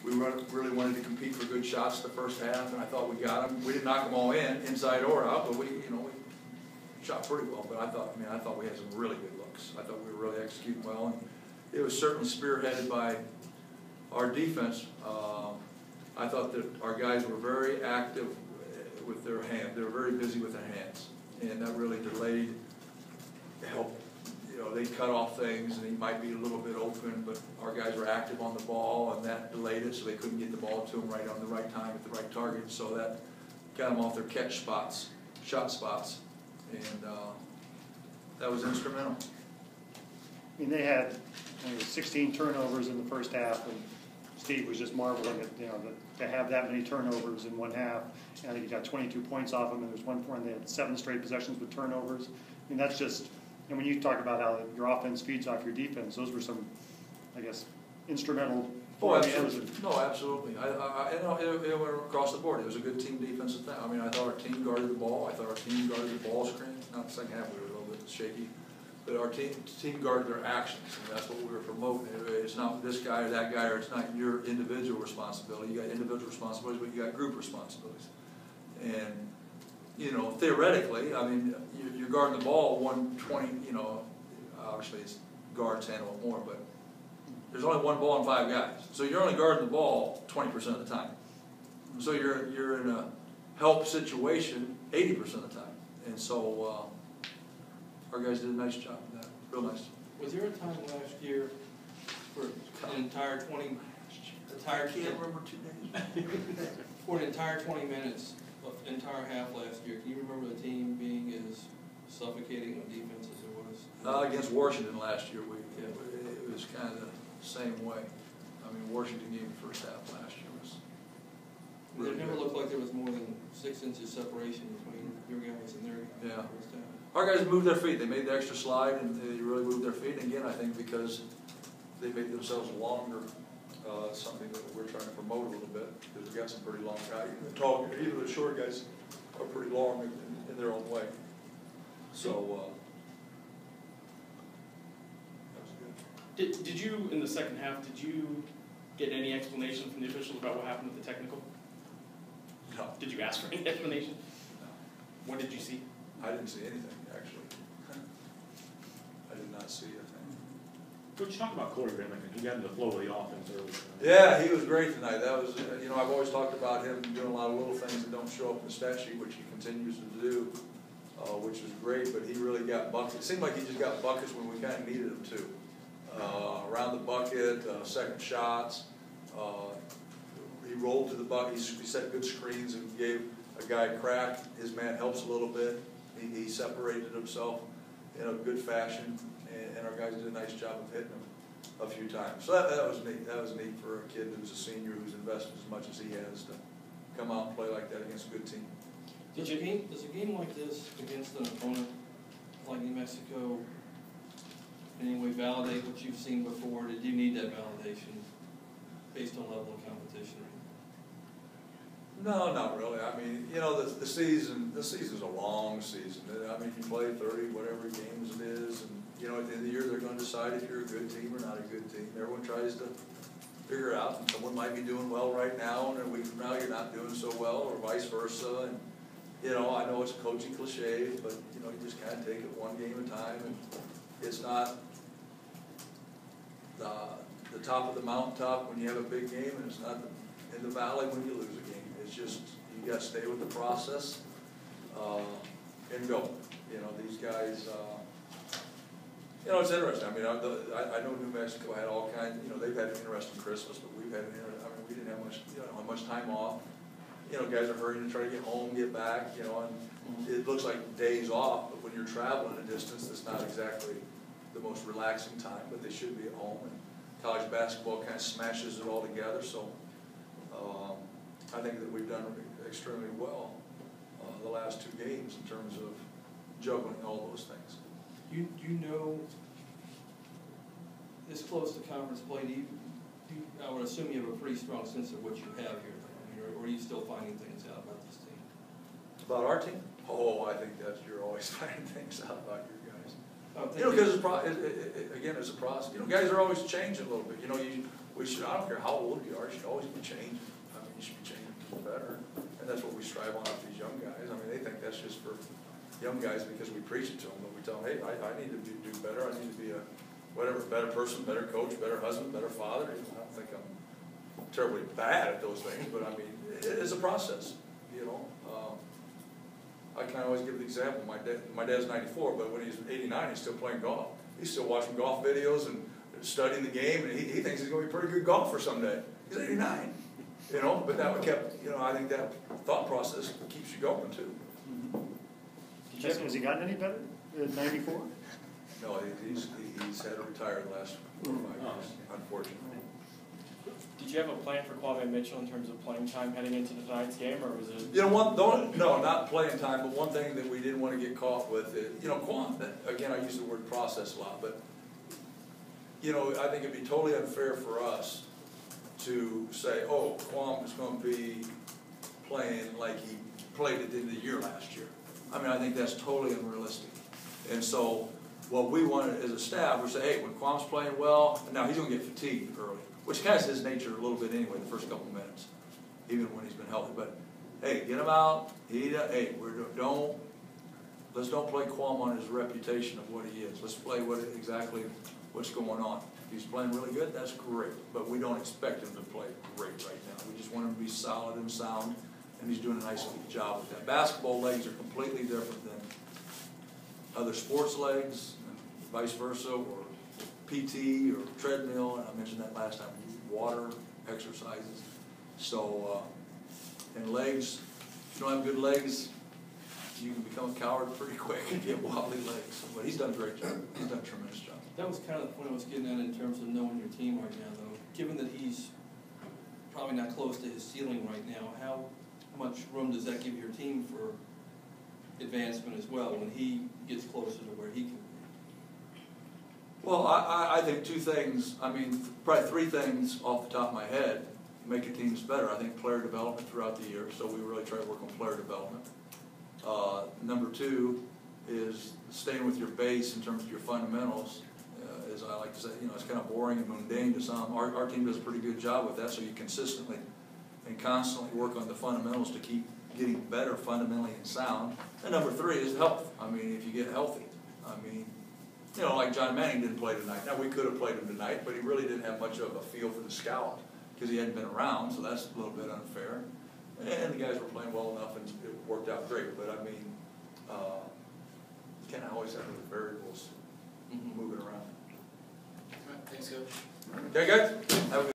really wanted to compete for good shots the first half, and I thought we got them. We didn't knock them all in, inside or out, but we shot pretty well. But I thought we had some really good looks. I thought we were really executing well, and it was certainly spearheaded by our defense. I thought that our guys were very active with their hands. They were very busy with their hands, and that really delayed, helped. They'd cut off things, and he might be a little bit open, but our guys were active on the ball, and that delayed it, so they couldn't get the ball to them right on the right time at the right target. So that got them off their catch spots, shot spots, and that was instrumental. I mean, they had 16 turnovers in the first half, and Steve was just marveling at to have that many turnovers in one half. And I think he got 22 points off them, and there was one point they had 7 straight possessions with turnovers. I mean, that's just. And when you talk about how your offense feeds off your defense, those were some, I guess, instrumental. Oh, absolutely. No, absolutely. It went across the board. It was a good team defensive thing. I mean, I thought our team guarded the ball. I thought our team guarded the ball screen. Not the second half, we were a little bit shaky. But our team guarded their actions, and that's what we were promoting. It's not this guy or that guy, or it's not your individual responsibility. You got individual responsibilities, but you got group responsibilities. And theoretically, I mean, you're guarding the ball 120, obviously it's guards handle it more, but there's only one ball and 5 guys. So you're only guarding the ball 20% of the time. So you're in a help situation 80% of the time. And so our guys did a nice job of that, real nice. Was there a time last year for an entire 20, I can't remember 2 days. For an entire 20 minutes, entire half last year, can you remember the team being as suffocating on defense as it was? Against Washington last year, it was kind of the same way. I mean, Washington game the first half last year was really It never looked like there was more than 6 inches separation between your guys and their guys. Yeah. Our guys moved their feet. They made the extra slide, and they really moved their feet. And again, I think because they made themselves longer. Something that we're trying to promote a little bit, because we've got some pretty long guys. Even the short guys are pretty long in their own way. So that was good. Did you, in the second half, did you get any explanation from the officials about what happened with the technical? No. Did you ask for any explanation? No. What did you see? I didn't see anything, actually. I did not see a thing. Coach, talk about Corey Graham. He got in the flow of the offense early. Yeah, he was great tonight. That was, I've always talked about him doing a lot of little things that don't show up in the stat sheet, which he continues to do, which is great. But he really got buckets. It seemed like he just got buckets when we kind of needed him to. Around the bucket, second shots. He rolled to the bucket. He set good screens and gave a guy a crack. His man helps a little bit. He separated himself in a good fashion. And our guys did a nice job of hitting him a few times. So that was neat. That was neat for a kid who's a senior who's invested as much as he has to come out and play like that against a good team. Does a game like this against an opponent like New Mexico in any way validate what you've seen before? Did you need that validation based on level of competition? No, not really. I mean, the season's a long season. I mean, you play 30, whatever games it is, and at the end of the year, they're going to decide if you're a good team or not a good team. Everyone tries to figure out, and someone might be doing well right now, and a week from now you're not doing so well, or vice versa. And I know it's a coaching cliche, but you just kind of take it one game at a time, and it's not the top of the mountaintop when you have a big game, and it's not in the valley when you lose a game. It's just you got to stay with the process and go. These guys. It's interesting. I mean, I know New Mexico had all kinds. They've had an interesting Christmas, but we've had we didn't have much time off. Guys are hurrying to try to get home, get back. And it looks like days off, but when you're traveling a distance, it's not exactly the most relaxing time. But they should be at home. And college basketball kind of smashes it all together. So I think that we've done extremely well the last 2 games in terms of juggling all those things. You know, this close to conference play, I would assume you have a pretty strong sense of what you have here, or are you still finding things out about this team? About our team? Oh, I think that you're always finding things out about your guys. Because again, it's a process. Guys are always changing a little bit. We I don't care how old you are, you should always be changing. I mean, you should be changing to be better. And that's what we strive on with these young guys. I mean, they think that's just for young guys because we preach it to them, but we tell them, hey, I need to do better. I need to be a, whatever, better person, better coach, better husband, better father. I don't think I'm terribly bad at those things, but I mean, it's a process, you know. I kind of always give the example, my dad's 94, but when he's 89, he's still playing golf. He's still watching golf videos and studying the game, and he thinks he's going to be a pretty good golfer someday. He's 89, you know, but that kept, you know, I think that thought process keeps you going too. Has he gotten any better at 94? No, he's had to retire the last 4 or 5 years, unfortunately. Did you have a plan for Kwame Mitchell in terms of playing time heading into tonight's game, or was it? You know, no, not playing time, but one thing that we didn't want to get caught with is, you know, Kwame, again, I use the word process a lot, but, you know, I think it'd be totally unfair for us to say, oh, Kwame is going to be playing like he played at the end of the year last year. I mean, I think that's totally unrealistic. And so what we wanted as a staff, we say, hey, when Kwame's playing well, now he's going to get fatigued early, which kind of is his nature a little bit anyway, the first couple of minutes, even when he's been healthy. But, hey, get him out. Let's don't play Kwame on his reputation of what he is. Let's play exactly what's going on. If he's playing really good, that's great. But we don't expect him to play great right now. We just want him to be solid and sound, and he's doing a nice job with that. Basketball legs are completely different than other sports legs, and vice versa, or PT or treadmill, and I mentioned that last time, water exercises. So, and legs, if you don't have good legs, you can become a coward pretty quick and get wobbly legs. But he's done a great job. He's done a tremendous job. That was kind of the point I was getting at in terms of knowing your team right now, though. Given that he's probably not close to his ceiling right now, how much room does that give your team for advancement as well when he gets closer to where he can be? Well, I think 2 things, I mean, probably 3 things off the top of my head make your teams better. I think player development throughout the year, so we really try to work on player development. Number 2 is staying with your base in terms of your fundamentals. As I like to say, you know, it's kind of boring and mundane to some. Our team does a pretty good job with that, so you consistently and constantly work on the fundamentals to keep getting better fundamentally and sound. And number 3 is health. I mean, if you get healthy. I mean, you know, like John Manning didn't play tonight. Now, we could have played him tonight, but he really didn't have much of a feel for the scout because he hadn't been around, so that's a little bit unfair. And the guys were playing well enough, and it worked out great. But, I mean, you can't always have the variables moving around. Thanks, Coach. Okay, guys? Have a good